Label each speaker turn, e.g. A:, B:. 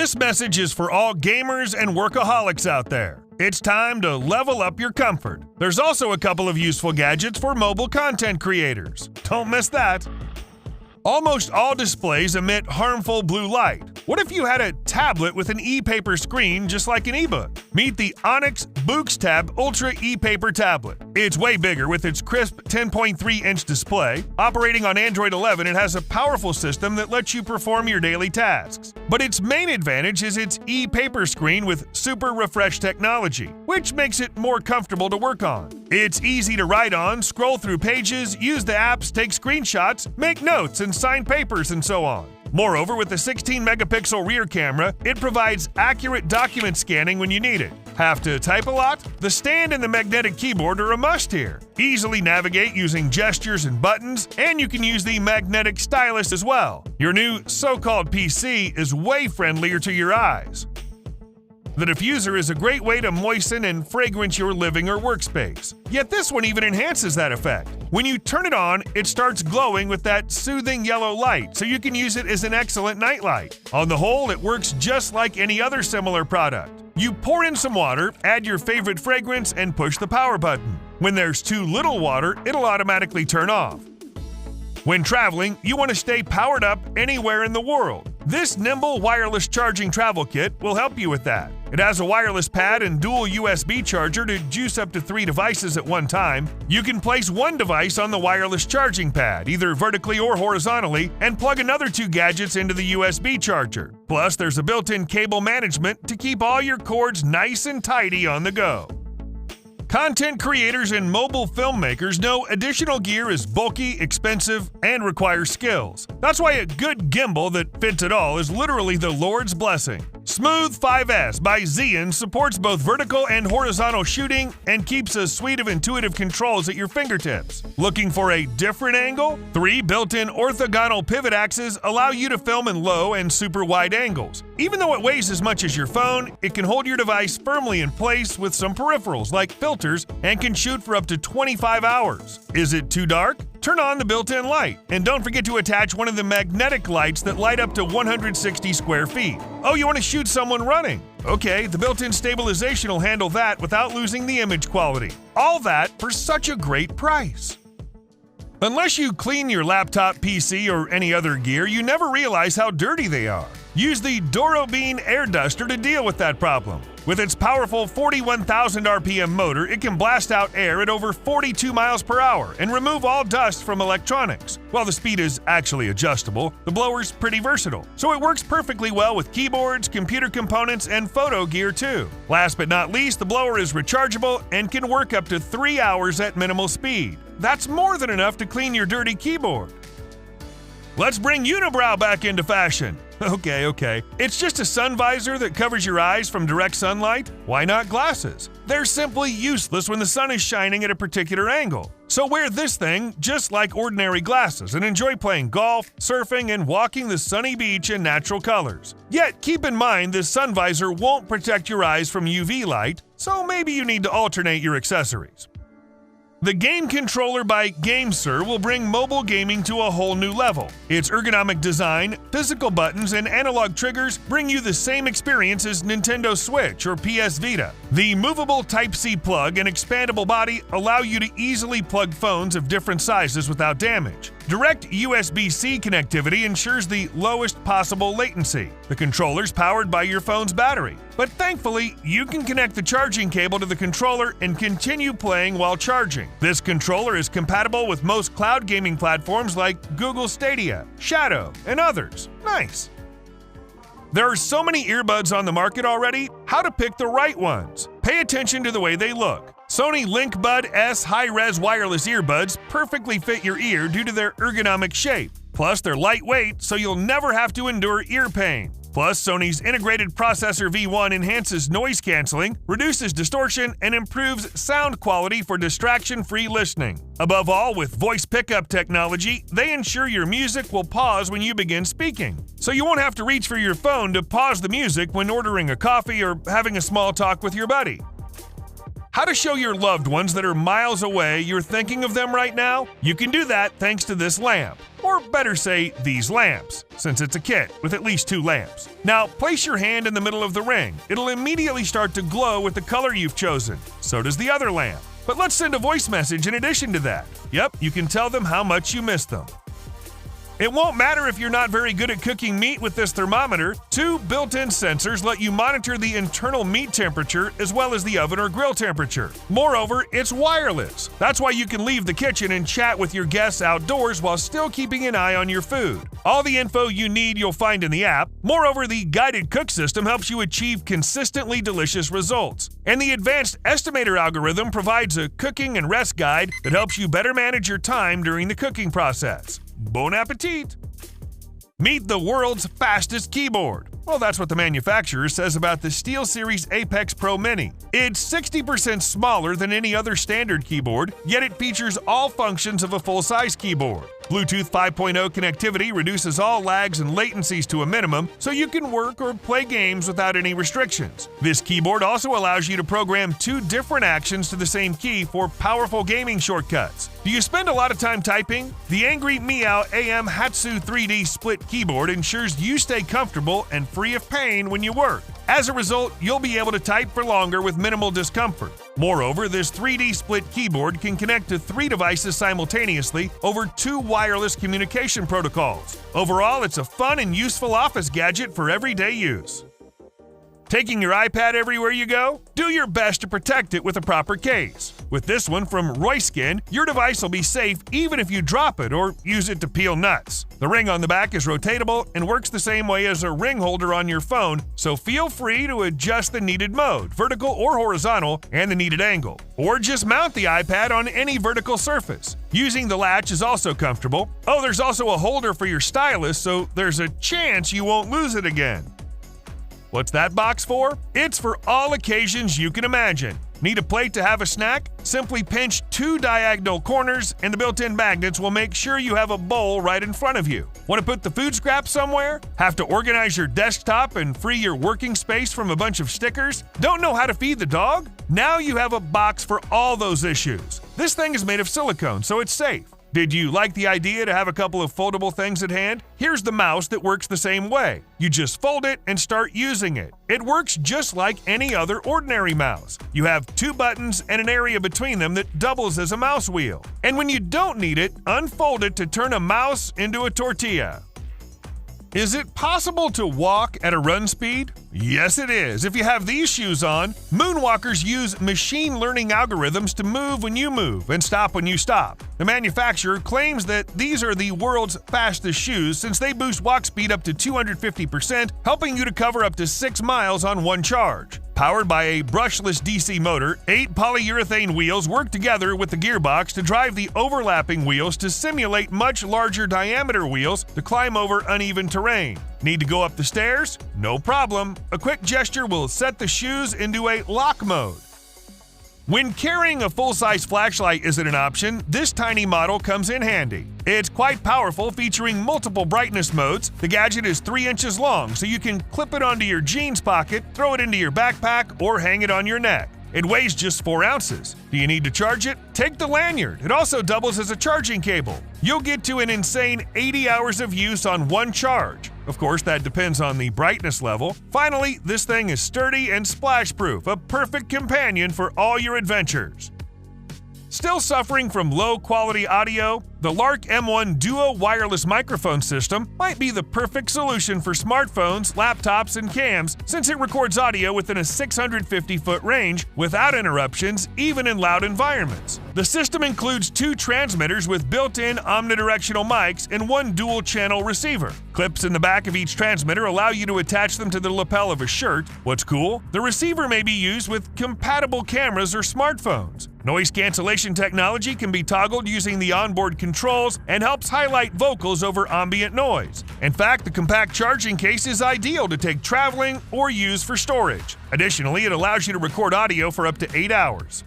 A: This message is for all gamers and workaholics out there. It's time to level up your comfort. There's also a couple of useful gadgets for mobile content creators. Don't miss that. Almost all displays emit harmful blue light. What if you had a tablet with an ePaper screen just like an ebook? Meet the Onyx BOOX Tab Ultra ePaper tablet. It's way bigger with its crisp 10.3-inch display. Operating on Android 11, it has a powerful system that lets you perform your daily tasks. But its main advantage is its ePaper screen with super refresh technology, which makes it more comfortable to work on. It's easy to write on, scroll through pages, use the apps, take screenshots, make notes, and sign papers, and so on. Moreover, with the 16-megapixel rear camera, it provides accurate document scanning when you need it. Have to type a lot? The stand and the magnetic keyboard are a must here. Easily navigate using gestures and buttons, and you can use the magnetic stylus as well. Your new so-called PC is way friendlier to your eyes. The diffuser is a great way to moisten and fragrance your living or workspace. Yet this one even enhances that effect. When you turn it on, it starts glowing with that soothing yellow light, so you can use it as an excellent nightlight. On the whole, it works just like any other similar product. You pour in some water, add your favorite fragrance, and push the power button. When there's too little water, it'll automatically turn off. When traveling, you want to stay powered up anywhere in the world. This Nimble wireless charging travel kit will help you with that. It has a wireless pad and dual USB charger to juice up to 3 devices at one time. You can place one device on the wireless charging pad, either vertically or horizontally, and plug another 2 gadgets into the USB charger. Plus, there's a built-in cable management to keep all your cords nice and tidy on the go. Content creators and mobile filmmakers know additional gear is bulky, expensive, and requires skills. That's why a good gimbal that fits it all is literally the Lord's blessing. Smooth 5S by Zhiyun supports both vertical and horizontal shooting and keeps a suite of intuitive controls at your fingertips. Looking for a different angle? 3 built-in orthogonal pivot axes allow you to film in low and super wide angles. Even though it weighs as much as your phone, it can hold your device firmly in place with some peripherals like filters and can shoot for up to 25 hours. Is it too dark? Turn on the built-in light, and don't forget to attach one of the magnetic lights that light up to 160 square feet. Oh, you want to shoot someone running? Okay, the built-in stabilization will handle that without losing the image quality. All that for such a great price. Unless you clean your laptop, PC, or any other gear, you never realize how dirty they are. Use the Dorobeen air duster to deal with that problem. With its powerful 41,000 RPM motor, it can blast out air at over 42 miles per hour and remove all dust from electronics. While the speed is actually adjustable, the blower's pretty versatile, so it works perfectly well with keyboards, computer components, and photo gear too. Last but not least, the blower is rechargeable and can work up to 3 hours at minimal speed. That's more than enough to clean your dirty keyboard. Let's bring unibrow back into fashion. Okay. It's just a sun visor that covers your eyes from direct sunlight. Why not glasses? They're simply useless when the sun is shining at a particular angle. So wear this thing just like ordinary glasses and enjoy playing golf, surfing, and walking the sunny beach in natural colors. Yet keep in mind this sun visor won't protect your eyes from UV light, so maybe you need to alternate your accessories. The Game Controller by GameSir will bring mobile gaming to a whole new level. Its ergonomic design, physical buttons, and analog triggers bring you the same experience as Nintendo Switch or PS Vita. The movable Type-C plug and expandable body allow you to easily plug phones of different sizes without damage. Direct USB-C connectivity ensures the lowest possible latency. The controller's powered by your phone's battery. But thankfully, you can connect the charging cable to the controller and continue playing while charging. This controller is compatible with most cloud gaming platforms like Google Stadia, Shadow, and others. Nice! There are so many earbuds on the market already, how to pick the right ones? Pay attention to the way they look. Sony LinkBuds S high-res wireless earbuds perfectly fit your ear due to their ergonomic shape. Plus, they're lightweight, so you'll never have to endure ear pain. Plus, Sony's integrated processor V1 enhances noise canceling, reduces distortion, and improves sound quality for distraction-free listening. Above all, with voice pickup technology, they ensure your music will pause when you begin speaking. So you won't have to reach for your phone to pause the music when ordering a coffee or having a small talk with your buddy. How to show your loved ones that are miles away you're thinking of them right now? You can do that thanks to this lamp. Or better say, these lamps, since it's a kit with at least 2 lamps. Now, place your hand in the middle of the ring. It'll immediately start to glow with the color you've chosen. So does the other lamp. But let's send a voice message in addition to that. Yep, you can tell them how much you miss them. It won't matter if you're not very good at cooking meat with this thermometer. 2 built-in sensors let you monitor the internal meat temperature as well as the oven or grill temperature. Moreover, it's wireless. That's why you can leave the kitchen and chat with your guests outdoors while still keeping an eye on your food. All the info you need you'll find in the app. Moreover, the guided cook system helps you achieve consistently delicious results. And the advanced estimator algorithm provides a cooking and rest guide that helps you better manage your time during the cooking process. Bon appetit! Meet the world's fastest keyboard. Well, that's what the manufacturer says about the SteelSeries Apex Pro Mini. It's 60% smaller than any other standard keyboard, yet it features all functions of a full-size keyboard. Bluetooth 5.0 connectivity reduces all lags and latencies to a minimum, so you can work or play games without any restrictions. This keyboard also allows you to program 2 different actions to the same key for powerful gaming shortcuts. Do you spend a lot of time typing? The Angry Miao AM Hatsu 3D split keyboard ensures you stay comfortable and free of pain when you work. As a result, you'll be able to type for longer with minimal discomfort. Moreover, this 3D split keyboard can connect to 3 devices simultaneously over 2 wireless communication protocols. Overall, it's a fun and useful office gadget for everyday use. Taking your iPad everywhere you go? Do your best to protect it with a proper case. With this one from Roiskin, your device will be safe even if you drop it or use it to peel nuts. The ring on the back is rotatable and works the same way as a ring holder on your phone, so feel free to adjust the needed mode, vertical or horizontal, and the needed angle. Or just mount the iPad on any vertical surface. Using the latch is also comfortable. Oh, there's also a holder for your stylus, so there's a chance you won't lose it again. What's that box for? It's for all occasions you can imagine. Need a plate to have a snack? Simply pinch 2 diagonal corners and the built-in magnets will make sure you have a bowl right in front of you. Want to put the food scraps somewhere? Have to organize your desktop and free your working space from a bunch of stickers? Don't know how to feed the dog? Now you have a box for all those issues. This thing is made of silicone, so it's safe. Did you like the idea to have a couple of foldable things at hand? Here's the mouse that works the same way. You just fold it and start using it. It works just like any other ordinary mouse. You have 2 buttons and an area between them that doubles as a mouse wheel. And when you don't need it, unfold it to turn a mouse into a tortilla. Is it possible to walk at a run speed? Yes, it is. If you have these shoes on, Moonwalkers use machine learning algorithms to move when you move and stop when you stop. The manufacturer claims that these are the world's fastest shoes since they boost walk speed up to 250%, helping you to cover up to 6 miles on one charge. Powered by a brushless DC motor, 8 polyurethane wheels work together with the gearbox to drive the overlapping wheels to simulate much larger diameter wheels to climb over uneven terrain. Need to go up the stairs? No problem. A quick gesture will set the shoes into a lock mode. When carrying a full-size flashlight isn't an option, this tiny model comes in handy. It's quite powerful, featuring multiple brightness modes. The gadget is 3 inches long, so you can clip it onto your jeans pocket, throw it into your backpack, or hang it on your neck. It weighs just 4 ounces. Do you need to charge it? Take the lanyard. It also doubles as a charging cable. You'll get to an insane 80 hours of use on one charge. Of course, that depends on the brightness level. Finally, this thing is sturdy and splash-proof, a perfect companion for all your adventures. Still suffering from low-quality audio? The Lark M1 Duo wireless microphone system might be the perfect solution for smartphones, laptops, and cams since it records audio within a 650-foot range without interruptions, even in loud environments. The system includes 2 transmitters with built-in omnidirectional mics and 1 dual-channel receiver. Clips in the back of each transmitter allow you to attach them to the lapel of a shirt. What's cool? The receiver may be used with compatible cameras or smartphones. Noise cancellation technology can be toggled using the onboard controls and helps highlight vocals over ambient noise. In fact, the compact charging case is ideal to take traveling or use for storage. Additionally, it allows you to record audio for up to 8 hours.